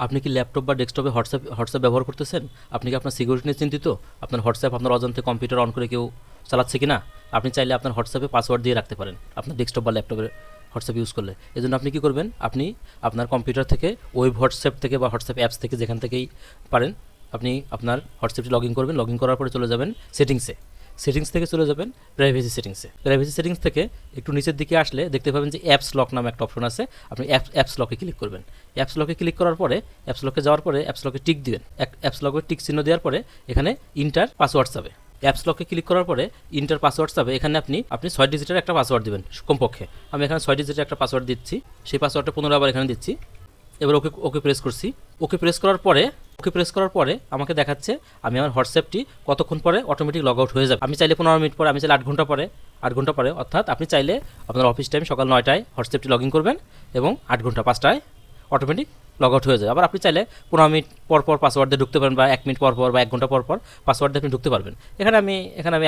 আপনি কি ল্যাপটপ বা ডেস্কটপে হোয়াটসঅ্যাপ ব্যবহার করতেছেন? আপনি কি আপনার সিকিউরিটি নিয়ে চিন্তিত? আপনার হোয়াটসঅ্যাপ আপনার অজান্তে কম্পিউটার অন করে কেউ চালাচ্ছে কি না? আপনি চাইলে আপনার হোয়াটসঅ্যাপে পাসওয়ার্ড দিয়ে রাখতে পারেন আপনার ডেস্কটপ বা ল্যাপটপের হোয়াটসঅ্যাপ ইউজ করলে। এজন্য আপনি কি করবেন? আপনি আপনার কম্পিউটার থেকে ওয়েব হোয়াটসঅ্যাপ থেকে বা হোয়াটসঅ্যাপ অ্যাপস থেকে যেখান থেকেই পারেন আপনি আপনার হোয়াটসঅ্যাপটি লগ ইন করবেন। লগ ইন করার পরে চলে যাবেন সেটিংসে। সেটিংস থেকে চলে যাবেন প্রাইভেসি সেটিংসে। প্রাইভেসি সেটিংস থেকে একটু নিচের দিকে আসলে দেখতে পাবেন যে অ্যাপস লক নামে একটা অপশন আছে। আপনি অ্যাপস লকে ক্লিক করবেন। অ্যাপস লকে ক্লিক করার পরে অ্যাপস লকে যাওয়ার পরে অ্যাপস লকে টিক দিবেন। অ্যাপস লকে টিক চিহ্ন দেওয়ার পরে এখানে ইন্টার পাসওয়ার্ড চাবে। অ্যাপস লকে ক্লিক করার পরে ইন্টার পাসওয়ার্ড চাবে। এখানে আপনি 6 ডিজিটের একটা পাসওয়ার্ড দিবেন কমপক্ষে। আমি এখানে 6 ডিজিটের একটা পাসওয়ার্ড দিচ্ছি। সেই পাসওয়ার্ডটা পুনরায় আবার এখানে দিচ্ছি। এবার ওকে প্রেস করছি। ওকে প্রেস করার পরে আমাকে দেখাচ্ছে আমি আমার হোয়াটসঅ্যাপটি কতক্ষণ পরে অটোমেটিক লগ আউট হয়ে যাবে। আমি চাইলে 15 মিনিট পরে, আমি চাইলে 8 ঘন্টা পরে অর্থাৎ আপনি চাইলে আপনার অফিস টাইম সকাল 9টায় হোয়াটসঅ্যাপটি লগ ইন করবেন এবং 8 ঘন্টা 5টায় অটোমেটিক লগ আউট হয়ে যাবে। আবার আপনি চাইলে 15 মিনিট পর পাসওয়ার্ড দিয়ে ঢুকতে পারেন বা 1 মিনিট পর বা 1 ঘন্টা পর পাসওয়ার্ড দিয়ে আপনি ঢুকতে পারবেন। এখানে আমি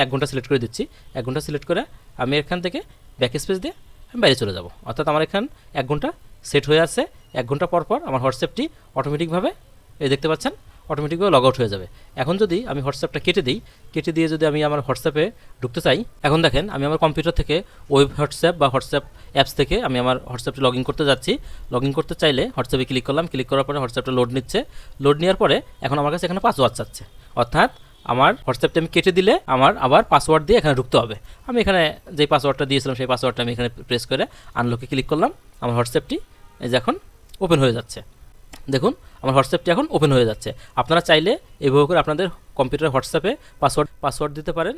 1 ঘন্টা সিলেক্ট করে দিচ্ছি। 1 ঘন্টা সিলেক্ট করে আমি এখান থেকে ব্যাক স্পেস দিয়ে আমি বাইরে চলে যাব। অর্থাৎ আমার এখানে 1 ঘন্টা সেট হয়ে আছে। 1 ঘন্টা পর আমার হোয়াটসঅ্যাপটি অটোমেটিকভাবে দেখতে পাচ্ছেন অটোমেটিকভাবে লগ আউট হয়ে যাবে। এখন যদি আমি হোয়াটসঅ্যাপটা কেটে দিয়ে যদি আমি আমার হোয়াটসঅ্যাপে ঢুকতে চাই, এখন দেখেন আমি আমার কম্পিউটার থেকে ওয়েব হোয়াটসঅ্যাপ বা হোয়াটসঅ্যাপ অ্যাপস থেকে আমি আমার হোয়াটসঅ্যাপটি লগ ইন করতে যাচ্ছি। লগ ইন করতে চাইলে হোয়াটসঅ্যাপে ক্লিক করলাম। ক্লিক করার পরে হোয়াটসঅ্যাপটা লোড নিচ্ছে। লোড নেওয়ার পরে এখন আমার কাছে এখানে পাসওয়ার্ড চাচ্ছে। অর্থাৎ আমার হোয়াটসঅ্যাপটা আমি কেটে দিলে আমার আবার পাসওয়ার্ড দিয়ে এখানে ঢুকতে হবে। আমি এখানে যেই পাসওয়ার্ডটা দিয়েছিলাম সেই পাসওয়ার্ডটা আমি এখানে প্রেস করে আনলকে ক্লিক করলাম। আমার হোয়াটসঅ্যাপটি এই যে এখন ওপেন হয়ে যাচ্ছে। দেখুন আমার হোয়াটসঅ্যাপটি এখন ওপেন হয়ে যাচ্ছে। আপনারা চাইলে এইভাবে করে আপনাদের কম্পিউটার হোয়াটসঅ্যাপে পাসওয়ার্ড দিতে পারেন।